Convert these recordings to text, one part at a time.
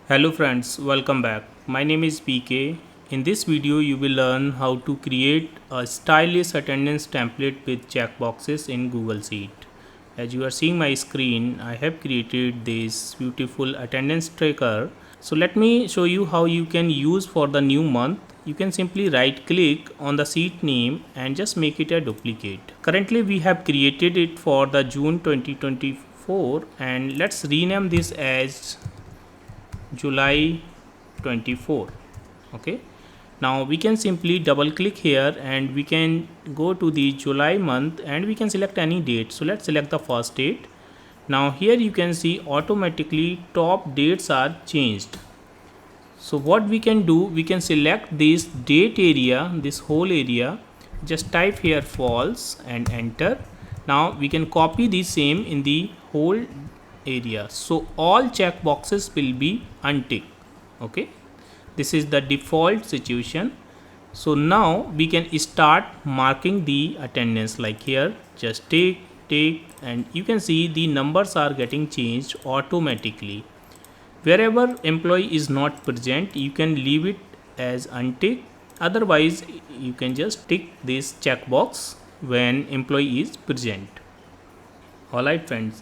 Hello friends, welcome back. My name is PK. In this video, you will learn how to create a stylish attendance template with checkboxes in Google Sheet. As you are seeing my screen, I have created this beautiful attendance tracker. So let me show you how you can use for the new month. You can simply right click on the sheet name and just make it a duplicate. Currently we have created it for the June 2024 and let's rename this as July 24. Okay, now we can simply double click here and we can go to the July month and we can select any date. So let's select the first date. Now here you can see automatically top dates are changed. So what we can do, we can select this date area, this whole area, just type here false and enter. Now we can copy the same in the whole area, so all check boxes will be unticked. Okay, this is the default situation. So now we can start marking the attendance, like here just take and you can see the numbers are getting changed automatically. Wherever employee is not present, you can leave it as untick. Otherwise, you can just tick this checkbox when employee is present. Alright friends,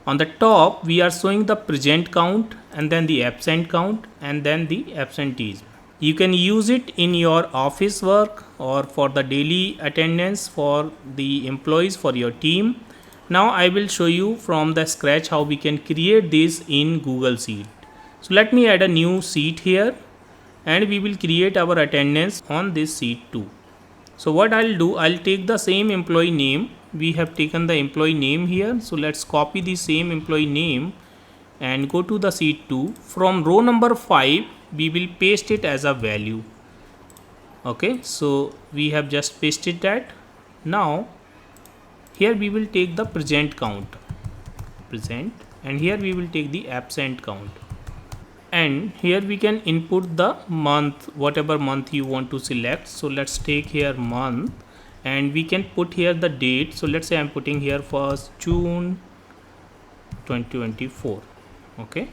on the top we are showing the present count and then the absent count and then the absentees. You can use it in your office work or for the daily attendance for the employees for your team. Now I will show you from the scratch how we can create this in Google Sheet. So let me add a new sheet here and we will create our attendance on this sheet too. So what I'll do, I'll take the same employee name. We have taken the employee name here. So let's copy the same employee name and go to the sheet 2. From row number 5, we will paste it as a value. Okay, so we have just pasted that. Now here we will take the present count, present, and here we will take the absent count. And here we can input the month, whatever month you want to select. So let's take here month and we can put here the date. So let's say I'm putting here first June 2024. Okay,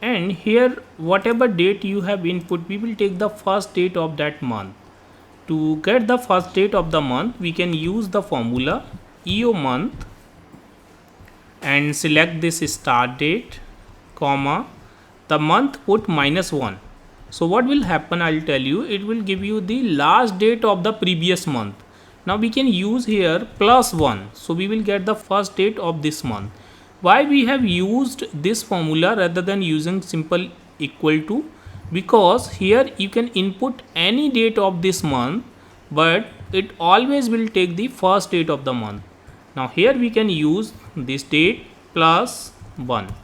and here whatever date you have input, we will take the first date of that month. To get the first date of the month, we can use the formula EO month and select this start date, comma, the month put -1. So what will happen, I'll tell you, it will give you the last date of the previous month. Now we can use here +1, so we will get the first date of this month. Why we have used this formula rather than using simple equal to? Because here you can input any date of this month, but it always will take the first date of the month. Now here we can use this date +1.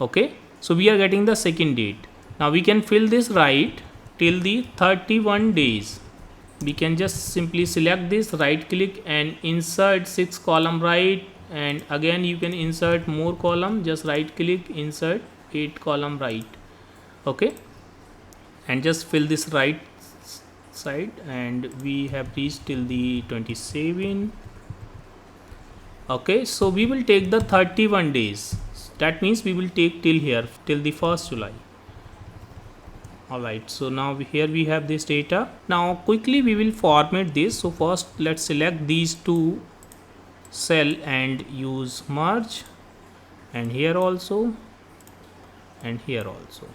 Okay, so we are getting the second date. Now we can fill this right till the 31 days. We can just simply select this, right click and insert 6 column right, and again you can insert more column, just right click, insert 8 column right. Okay, and just fill this right side and we have reached till the 27. Okay, so we will take the 31 days. That means we will take till here, till the 1st July. Alright, so now here we have this data. Now quickly we will format this. So first let's select these two cell and use merge, and here also and here also,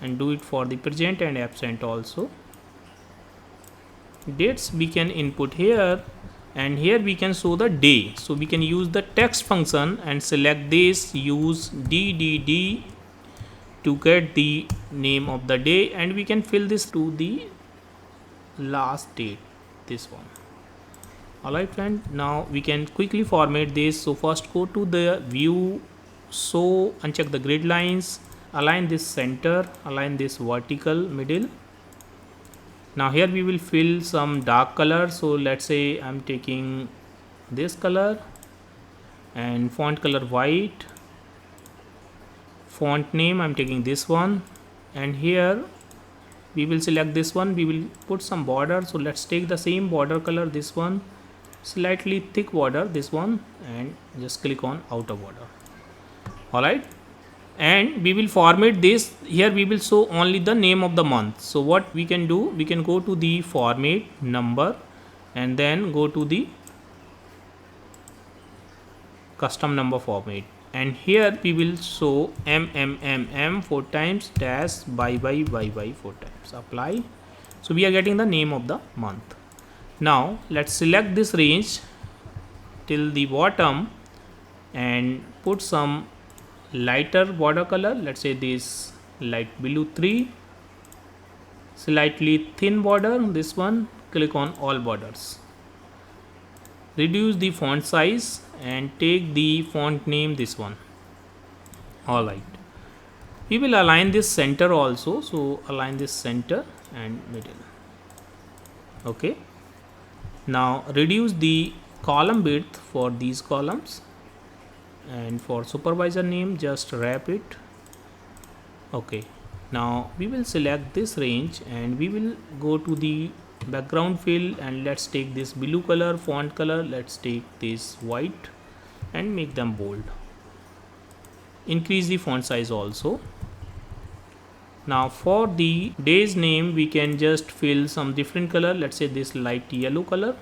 and do it for the present and absent also. Dates we can input here, and here we can show the day. So we can use the text function and select this, use DDD to get the name of the day, and we can fill this to the last date, this one. Alright friend, now we can quickly format this. So first go to the view, so uncheck the grid lines, align this center, align this vertical middle. Now here we will fill some dark color. So let's say I'm taking this color, and font color white, font name I'm taking this one, and here we will select this one, we will put some border. So let's take the same border color, this one, slightly thick border, this one, and just click on outer border. Alright, and we will format this. Here we will show only the name of the month. So what we can do, we can go to the format number and then go to the custom number format, and here we will show MMMM 4 times dash by 4 times. Apply. So we are getting the name of the month. Now let's select this range till the bottom and put some lighter border color. Let's say this light blue 3, slightly thin border this one. Click on all borders, reduce the font size and take the font name this one. Alright, we will align this center also, so align this center and middle. Okay, now reduce the column width for these columns, and for supervisor name just wrap it. Okay, now we will select this range and we will go to the background fill, and let's take this blue color font color, let's take this white and make them bold. Increase the font size also. Now for the day's name we can just fill some different color, let's say this light yellow color,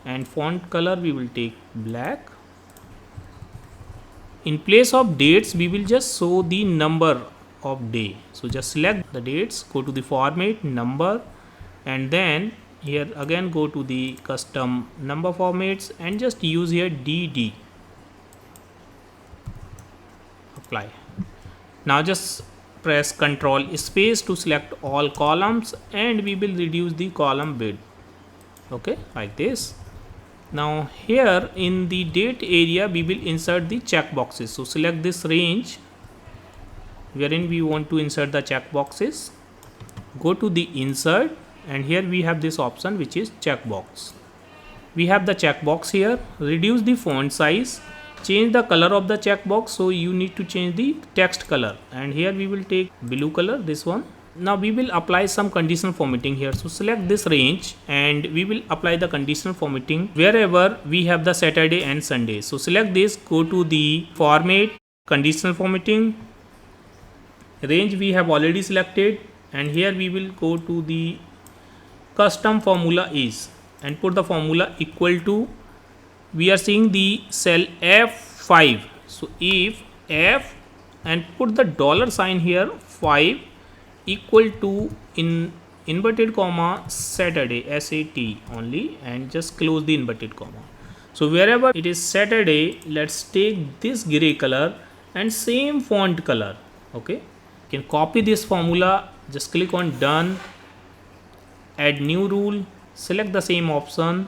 and font color we will take black. In place of dates we will just show the number of day, so just select the dates, go to the format number, and then here again go to the custom number formats and just use here DD. Apply. Now just press Ctrl space to select all columns, and we will reduce the column width. Okay, like this. Now here in the date area we will insert the check boxes. So select this range wherein we want to insert the check boxes. Go to the insert, and here we have this option which is checkbox. We have the checkbox here. Reduce the font size, change the color of the checkbox, so you need to change the text color, and here we will take blue color, this one. Now we will apply some conditional formatting here. So select this range and we will apply the conditional formatting wherever we have the Saturday and Sunday. So select this, go to the format, conditional formatting, range we have already selected, and here we will go to the custom formula is and put the formula equal to, we are seeing the cell F5. So if F and put the dollar sign here 5 equal to in inverted comma Saturday, SAT only, and just close the inverted comma. So wherever it is Saturday, let's take this gray color and same font color. Okay, you can copy this formula, just click on done, add new rule, select the same option,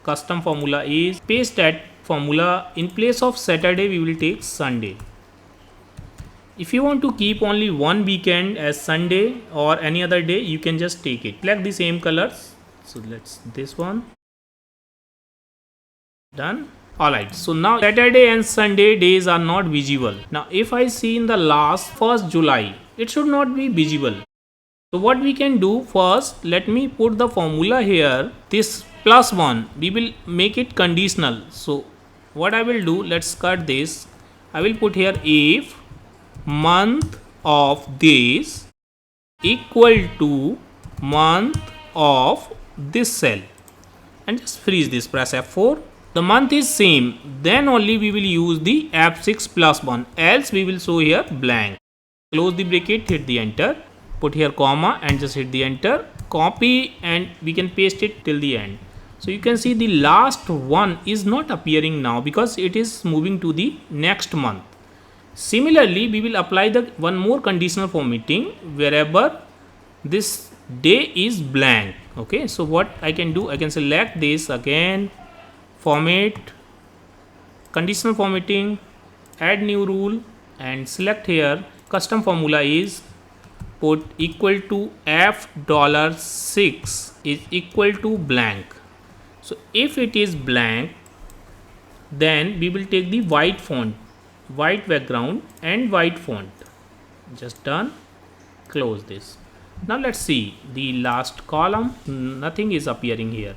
custom formula is, paste that formula. In place of Saturday we will take Sunday. If you want to keep only one weekend as Sunday or any other day, you can just take it. Select the same colors. So let's this one. Done. Alright, so now Saturday and Sunday days are not visible. Now if I see in the last 1st July, it should not be visible. So what we can do first, let me put the formula here, this +1, we will make it conditional. So what I will do, let's cut this. I will put here if month of this equal to month of this cell, and just freeze this, press F4. The month is same, then only we will use the F6 +1, else we will show here blank. Close the bracket, hit the enter, put here comma and just hit the enter, copy, and we can paste it till the end. So you can see the last one is not appearing now because it is moving to the next month. Similarly, we will apply the one more conditional formatting wherever this day is blank. Okay, so what I can do, I can select this again, format, conditional formatting, add new rule, and select here custom formula is, put equal to $6 is equal to blank. So if it is blank, then we will take the white font, white background and white font. Just done, close this. Now let's see the last column, nothing is appearing here.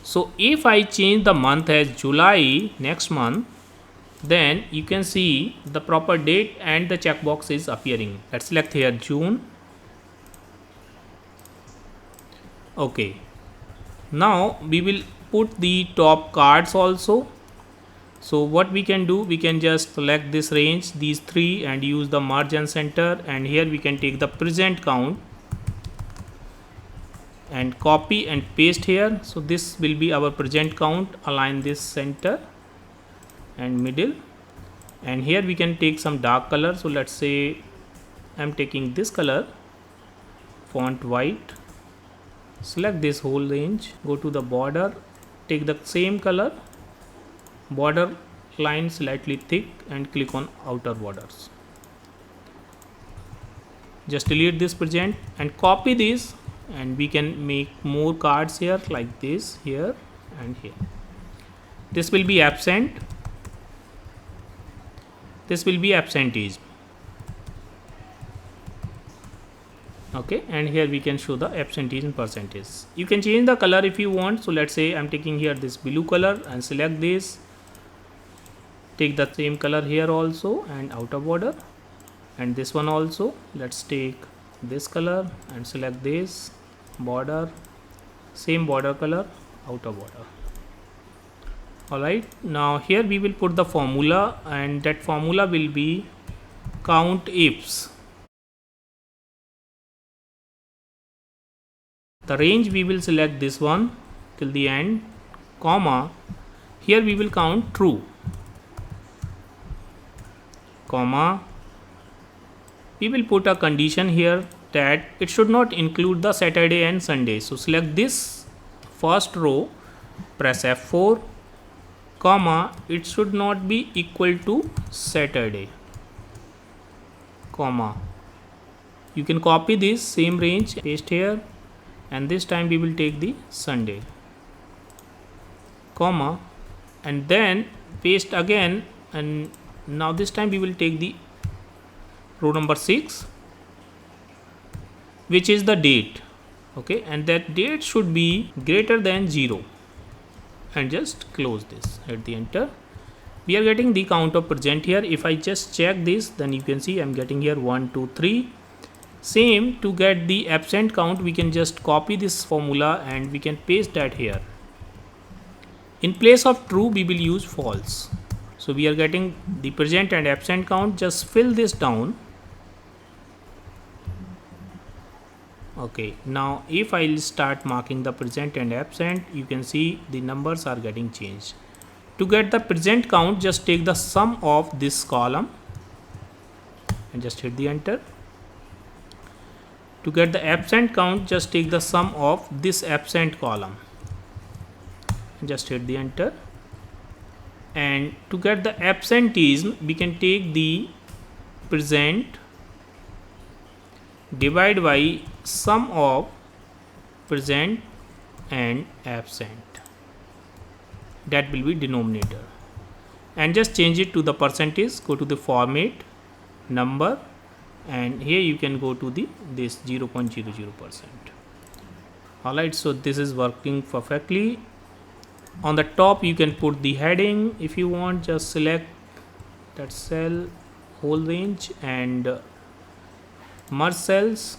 So if I change the month as July, next month, then you can see the proper date and the checkbox is appearing. Let's select here June. Okay, now we will put the top cards also. So what we can do, we can just select this range, these three, and use the merge and center, and here we can take the present count and copy and paste here. So this will be our present count. Align this center and middle, and here we can take some dark color. So let's say I'm taking this color, font white. Select this whole range, go to the border, take the same color, border line slightly thick, and click on outer borders. Just delete this present and copy this, and we can make more cards here like this, here and here. This will be absent, this will be absenteeism. Okay, and here we can show the absenteeism percentage. You can change the color if you want. So let's say I'm taking here this blue color and select this, take the same color here also and outer border, and this one also. Let's take this color and select this border, same border color, outer border. Alright, now here we will put the formula, and that formula will be count ifs. The range we will select this one till the end, comma, here we will count true, comma, we will put a condition here that it should not include the Saturday and Sunday. So select this first row, press F4, comma, it should not be equal to Saturday, comma. You can copy this same range, paste here, and this time we will take the Sunday, comma, and then paste again, and now this time we will take the row number 6, which is the date. Okay, and that date should be greater than 0, and just close this, hit the enter. We are getting the count of present here. If I just check this, then you can see I'm getting here 1 2 3. Same, to get the absent count, we can just copy this formula and we can paste that here. In place of true, we will use false. So we are getting the present and absent count. Just fill this down. Okay, now if I'll start marking the present and absent, you can see the numbers are getting changed. To get the present count, just take the sum of this column and just hit the enter. To get the absent count, just take the sum of this absent column and just hit the enter. And to get the absenteeism, we can take the present divide by sum of present and absent. That will be denominator, and just change it to the percentage. Go to the format, number, and here you can go to the this 0.00%. Alright, so this is working perfectly. On the top you can put the heading if you want. Just select that cell, whole range, and merge cells,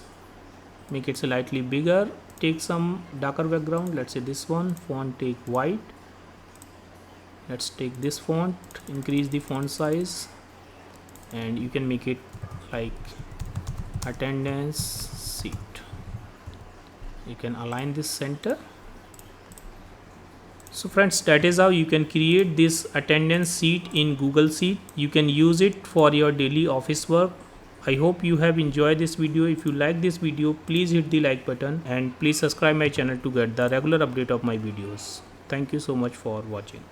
make it slightly bigger, take some darker background, let's say this one, font take white, let's take this font, increase the font size, and you can make it like attendance sheet. You can align this center. So friends, that is how you can create this attendance sheet in Google Sheet. You can use it for your daily office work. I hope you have enjoyed this video. If you like this video, please hit the like button and please subscribe my channel to get the regular update of my videos. Thank you so much for watching.